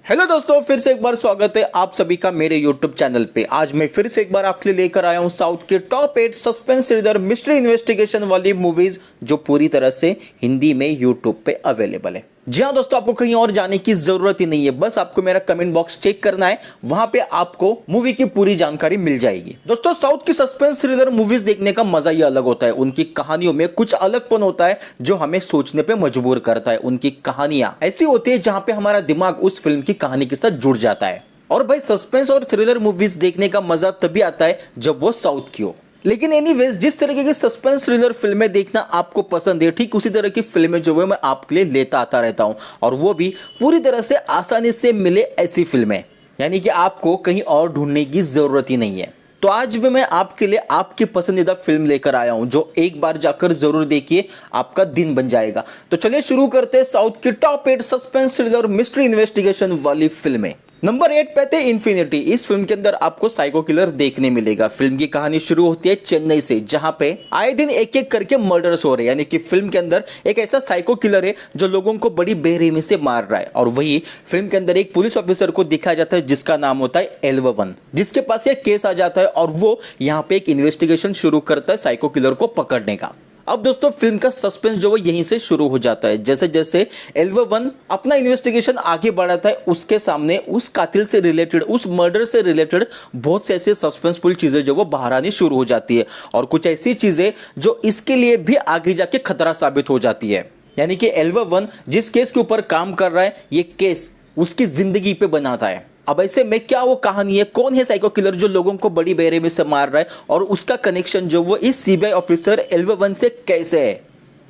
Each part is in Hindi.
हेलो दोस्तों, फिर से एक बार स्वागत है आप सभी का मेरे YouTube चैनल पे। आज मैं फिर से एक बार आपके लिए लेकर आया हूँ साउथ के top 8 suspense thriller mystery investigation वाली मूवीज जो पूरी तरह से हिंदी में YouTube पे अवेलेबल है। जी हाँ दोस्तों, आपको कहीं और जाने की जरूरत ही नहीं है, बस आपको मेरा कमेंट बॉक्स चेक करना है, वहां पे आपको मूवी की पूरी जानकारी मिल जाएगी। दोस्तों, साउथ की सस्पेंस थ्रिलर मूवीज देखने का मजा ही अलग होता है। उनकी कहानियों में कुछ अलगपन होता है जो हमें सोचने पे मजबूर करता है। उनकी कहानियां ऐसी होती है जहां पे हमारा दिमाग उस फिल्म की कहानी के साथ जुड़ जाता है। और भाई, सस्पेंस और थ्रिलर मूवीज देखने का मजा तभी आता है जब वो साउथ की हो। लेकिन एनीवेज, जिस तरीके की सस्पेंस थ्रिलर फिल्में देखना आपको पसंद है, ठीक उसी तरह की फिल्में जो है मैं आपके लिए लेता आता रहता हूं, और वो भी पूरी तरह से आसानी से मिले ऐसी फिल्में, यानी कि आपको कहीं और ढूंढने की जरूरत ही नहीं है। तो आज भी मैं आपके लिए आपकी पसंदीदा फिल्म लेकर आया हूं जो एक बार जाकर जरूर देखिए, आपका दिन बन जाएगा। तो चलिए शुरू करते हैं साउथ की top 8 suspense thriller mystery investigation वाली फिल्में। नंबर 8 पे थे इन्फिनिटी। इस फिल्म के अंदर आपको साइको किलर देखने मिलेगा। फिल्म की कहानी शुरू होती है चेन्नई से, जहां पे आए दिन एक एक करके मर्डर्स हो रहे हैं, यानी कि फिल्म के अंदर एक ऐसा साइको किलर है जो लोगों को बड़ी बेरहमी से मार रहा है। और वही फिल्म के अंदर एक पुलिस ऑफिसर को दिखाया जाता है जिसका नाम होता है एल्व1, जिसके पास एक केस आ जाता है और वो यहाँ पे एक इन्वेस्टिगेशन शुरू करता है साइको किलर को पकड़ने का। अब दोस्तों, फिल्म का सस्पेंस जो है यहीं से शुरू हो जाता है। जैसे जैसे एल्व1 अपना इन्वेस्टिगेशन आगे बढ़ाता है, उसके सामने उस कातिल से रिलेटेड, उस मर्डर से रिलेटेड बहुत से ऐसे सस्पेंसफुल चीजें जो वो बाहर आनी शुरू हो जाती है, और कुछ ऐसी चीजें जो इसके लिए भी आगे जाके खतरा साबित हो जाती है। यानी कि एल्व1 जिस केस के ऊपर काम कर रहा है, ये केस उसकी जिंदगी पे बनाता है। अब ऐसे में क्या वो कहानी है, कौन है साइको किलर जो लोगों को बड़ी बेरहमी से मार रहा है, और उसका कनेक्शन जो वो इस सीबीआई ऑफिसर एल्व1 से कैसे है,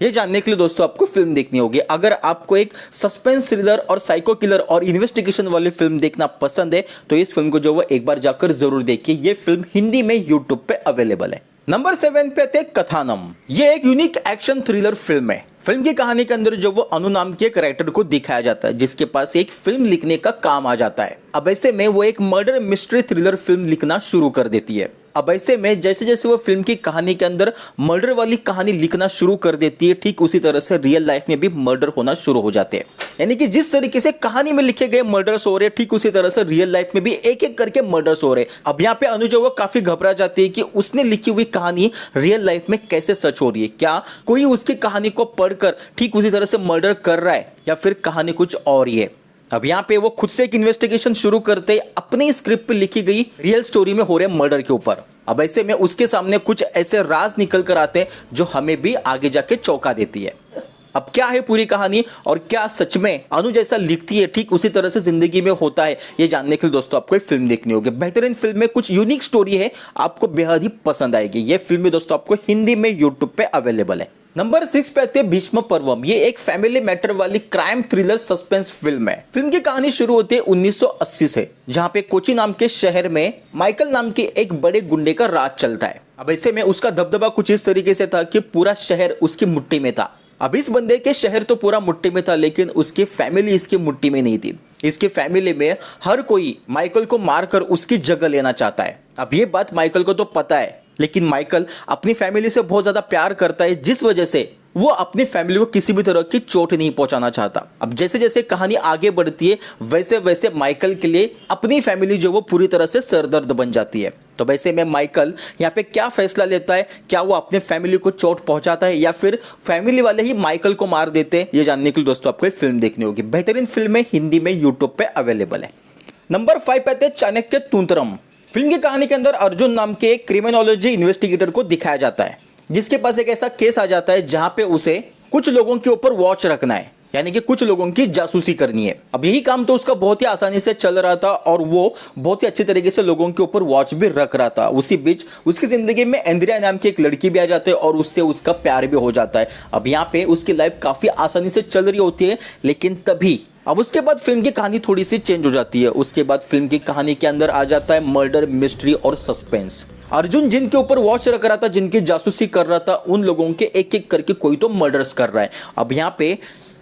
ये जानने के लिए दोस्तों आपको फिल्म देखनी होगी। अगर आपको एक सस्पेंस थ्रिलर और साइको किलर और इन्वेस्टिगेशन वाली फिल्म देखना पसंद है तो इस फिल्म को जो वो एक बार जाकर जरूर देखिए। ये फिल्म हिंदी में यूट्यूब पे अवेलेबल है। नंबर 7 पे थे कथानम। ये एक यूनिक एक्शन थ्रिलर फिल्म है। फिल्म की कहानी के अंदर जो वो अनु नाम के कैरेक्टर को दिखाया जाता है जिसके पास एक फिल्म लिखने का काम आ जाता है। अब ऐसे में वो एक मर्डर मिस्ट्री थ्रिलर फिल्म लिखना शुरू कर देती है। अब ऐसे में जैसे जैसे वो फिल्म की कहानी के अंदर मर्डर वाली कहानी लिखना शुरू कर देती है, ठीक उसी तरह से रियल लाइफ में भी मर्डर होना शुरू हो जाते हैं। यानी कि जिस तरीके से कहानी में लिखे गए मर्डर्स हो रहे हैं, ठीक उसी तरह से रियल लाइफ में भी एक एक करके मर्डर्स हो रहे हैं। अब यहाँ पे अनु जो वो काफी घबरा जाती है कि उसने लिखी हुई कहानी रियल लाइफ में कैसे सच हो रही है, क्या कोई उसकी कहानी को पढ़कर ठीक उसी तरह से मर्डर कर रहा है, या फिर कहानी कुछ और ही है। अब यहाँ पे वो खुद से एक इन्वेस्टिगेशन शुरू करते अपनी स्क्रिप्ट पे लिखी गई रियल स्टोरी में हो रहे मर्डर के ऊपर। अब ऐसे में उसके सामने कुछ ऐसे राज निकल कर आते हैं जो हमें भी आगे जाके चौंका देती है। अब क्या है पूरी कहानी, और क्या सच में अनु जैसा लिखती है ठीक उसी तरह से जिंदगी में होता है, ये जानने के लिए दोस्तों आपको एक फिल्म देखनी होगी। बेहतरीन फिल्म में कुछ यूनिक स्टोरी है, आपको बेहद ही पसंद आएगी। ये फिल्म भी दोस्तों आपको हिंदी में यूट्यूब पे अवेलेबल है। नंबर 6 पे आते हैं भीष्म पर्वम। ये एक फैमिली मैटर वाली क्राइम थ्रिलर सस्पेंस फिल्म है। फिल्म की कहानी शुरू होती है 1980 से, जहां पे कोची नाम के शहर में माइकल नाम के एक बड़े गुंडे का राज चलता है। अब ऐसे में उसका दबदबा कुछ इस तरीके से था कि पूरा शहर उसकी मुट्ठी में था। अब इस बंदे के शहर तो पूरा मुट्ठी में था, लेकिन उसकी फैमिली इसकी मुट्ठी में नहीं थी। इसकी फैमिली में हर कोई माइकल को मारकर उसकी जगह लेना चाहता है। अब ये बात माइकल को तो पता है, लेकिन माइकल अपनी फैमिली से बहुत ज्यादा प्यार करता है, जिस वजह से वो अपनी फैमिली को किसी भी तरह की चोट नहीं पहुंचाना चाहता। अब जैसे जैसे कहानी आगे बढ़ती है वैसे वैसे माइकल के लिए अपनी फैमिली जो वो पूरी तरह से सरदर्द बन जाती है। तो वैसे में माइकल यहाँ पे क्या फैसला लेता है, क्या वो अपने फैमिली को चोट पहुंचाता है या फिर फैमिली वाले ही माइकल को मार देते हैं, ये जानने के लिए दोस्तों आपको फिल्म देखनी होगी। बेहतरीन फिल्म है, हिंदी में यूट्यूब पे अवेलेबल है। नंबर 5 पे आते हैं चाणक्य तंत्रम। फिल्म की कहानी के अंदर अर्जुन नाम के एक क्रिमिनोलॉजी इन्वेस्टिगेटर को दिखाया जाता है जिसके पास एक ऐसा केस आ जाता है जहां पे उसे कुछ लोगों के ऊपर वॉच रखना है, यानी कि कुछ लोगों की जासूसी करनी है। अब यही काम तो उसका बहुत ही आसानी से चल रहा था और वो बहुत ही अच्छे तरीके से लोगों के ऊपर वॉच भी रख रहा था। उसी बीच उसकी जिंदगी में इंद्रिया नाम की एक लड़की भी आ जाती है और उससे उसका प्यार भी हो जाता है। अब यहाँ पे उसकी लाइफ काफी आसानी से चल रही होती है, लेकिन तभी अब उसके बाद फिल्म की कहानी थोड़ी सी चेंज हो जाती है। उसके बाद फिल्म की कहानी के अंदर आ जाता है मर्डर मिस्ट्री और सस्पेंस। अर्जुन जिनके ऊपर वॉच रख रहा था, जिनकी जासूसी कर रहा था, उन लोगों के एक एक करके कोई तो मर्डर्स कर रहा है। अब यहाँ पे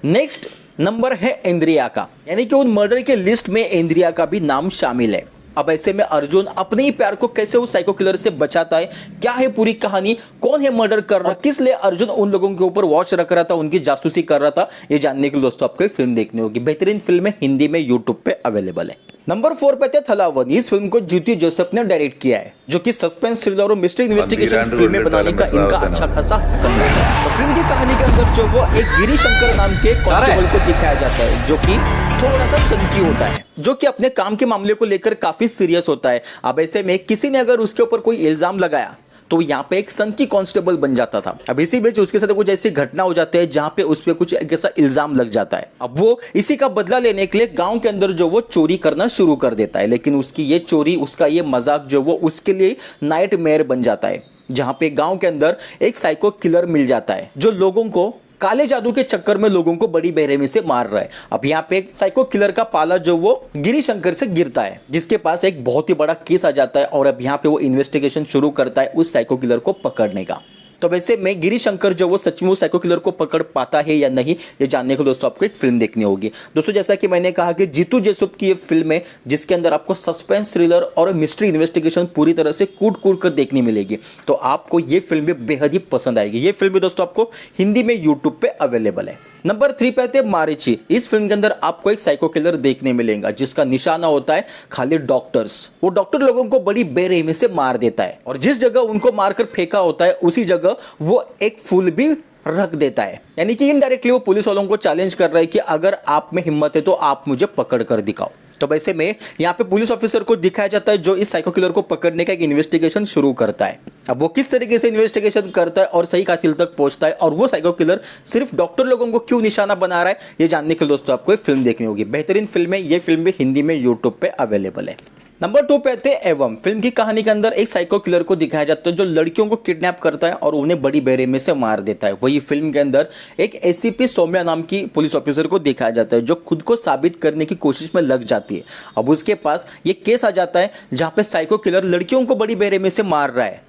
नेक्स्ट नंबर है इंद्रिया का, यानी कि उन मर्डर के लिस्ट में इंद्रिया का भी नाम शामिल है। अब ऐसे में अर्जुन अपने ही प्यार को कैसे उस साइको किलर से बचाता है, क्या है पूरी कहानी, कौन है मर्डर कर रहा, किस लिए अर्जुन उन लोगों के ऊपर वॉच रख रहा था, उनकी जासूसी कर रहा था, ये जानने के लिए दोस्तों आपको फिल्म देखनी होगी। बेहतरीन फिल्म है, हिंदी में यूट्यूब पे अवेलेबल है। नंबर 4 पे थे थलावन। इस फिल्म को जीतू जोसेफ ने डायरेक्ट किया है, जो कि सस्पेंस थ्रिलर और मिस्ट्री इन्वेस्टिगेशन फिल्में बनाने का इनका अच्छा खासा कमाल है। तो फिल्म की कहानी के अंदर जो वो एक गिरी शंकर नाम के कांस्टेबल को दिखाया जाता है, जो कि थोड़ा सा सनकी होता है, जो कि अपने काम के मामले को लेकर काफी सीरियस होता है। अब ऐसे में किसी ने अगर उसके ऊपर कोई इल्जाम लगाया तो यहाँ पे एक सनकी कांस्टेबल बन जाता था। अब इसी बीच उसके साथ कुछ ऐसी घटना हो जाती है जहां पे उस पे कुछ ऐसा इल्जाम लग जाता है। अब वो इसी का बदला लेने के लिए गांव के अंदर जो वो चोरी करना शुरू कर देता है, लेकिन उसकी ये चोरी, उसका ये मजाक जो वो उसके लिए नाइटमेयर बन जाता है, जहां पे गांव के अंदर एक साइको किलर मिल जाता है, जो लोगों को काले जादू के चक्कर में लोगों को बड़ी बेरहमी से मार रहा है। अब यहाँ पे एक साइको किलर का पाला जो वो गिरी शंकर से गिरता है, जिसके पास एक बहुत ही बड़ा केस आ जाता है, और अब यहाँ पे वो इन्वेस्टिगेशन शुरू करता है उस साइको किलर को पकड़ने का। तो वैसे में गिरी शंकर जो वो सच में उस साइको किलर को पकड़ पाता है या नहीं, ये जानने को दोस्तों आपको एक फिल्म देखनी होगी। दोस्तों जैसा कि मैंने कहा कि जीतू जोसेफ की ये फिल्म है, जिसके अंदर आपको सस्पेंस, थ्रिलर और मिस्ट्री इन्वेस्टिगेशन पूरी तरह से कूट कूट कर देखने मिलेगी, तो आपको ये फिल्म भी बेहद ही पसंद आएगी। ये फिल्म भी दोस्तों आपको हिंदी में यूट्यूब पे अवेलेबल है। नंबर 3 पे आते मारीची। इस फिल्म के अंदर आपको एक साइको किलर देखने मिलेगा, जिसका निशाना होता है खाली डॉक्टर्स। वो डॉक्टर लोगों को बड़ी बेरहमी से मार देता है, और जिस जगह उनको मारकर फेंका होता है उसी जगह वो एक फूल भी रख देता है, यानी कि इनडायरेक्टली वो पुलिस वालों को चैलेंज कर रहा है कि अगर आप में हिम्मत है तो आप मुझे पकड़ कर दिखाओ। तो वैसे में यहाँ पे पुलिस ऑफिसर को दिखाया जाता है, जो इस साइको किलर को पकड़ने का एक इन्वेस्टिगेशन शुरू करता है। अब वो किस तरीके से इन्वेस्टिगेशन करता है और सही कातिल तक पहुंचता है, और वो साइको किलर सिर्फ डॉक्टर लोगों को क्यों निशाना बना रहा है, ये जानने के लिए दोस्तों आपको फिल्म देखनी होगी। बेहतरीन फिल्म है, ये फिल्म भी हिंदी में यूट्यूब पे अवेलेबल है। नंबर 2 पे आते हैं एवं। फिल्म की कहानी के अंदर एक साइको किलर को दिखाया जाता है, जो लड़कियों को किडनैप करता है और उन्हें बड़ी बेरहमी से मार देता है। वही फिल्म के अंदर एक एसीपी सौम्या नाम की पुलिस ऑफिसर को दिखाया जाता है, जो खुद को साबित करने की कोशिश में लग जाती है। अब उसके पास ये केस आ जाता है जहां पे साइको किलर लड़कियों को बड़ी बेरहमी से मार रहा है,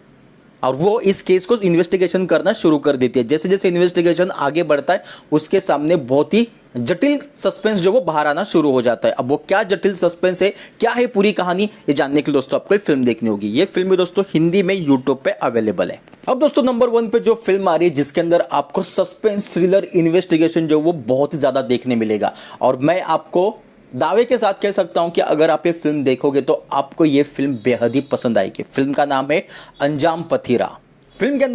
और वो इस केस को इन्वेस्टिगेशन करना शुरू कर देती है। जैसे जैसे इन्वेस्टिगेशन आगे बढ़ता है, उसके सामने बहुत ही जटिल सस्पेंस जो वो बाहर आना शुरू हो जाता है। अब वो क्या जटिल सस्पेंस है, क्या है पूरी कहानी, ये जानने के लिए दोस्तों आपको फिल्म देखनी होगी। ये फिल्म भी दोस्तों हिंदी में यूट्यूब पे अवेलेबल है। अब दोस्तों नंबर 1 पे जो फिल्म आ रही है, जिसके अंदर आपको सस्पेंस, थ्रिलर, इन्वेस्टिगेशन जो वो बहुत ही ज्यादा देखने मिलेगा, और मैं आपको दावे के साथ कह सकता हूं कि अगर आप ये फिल्म देखोगे तो आपको ये फिल्म बेहद ही पसंद आएगी। फिल्म का नाम है अंजाम पथीरा। फिल्म के अंदर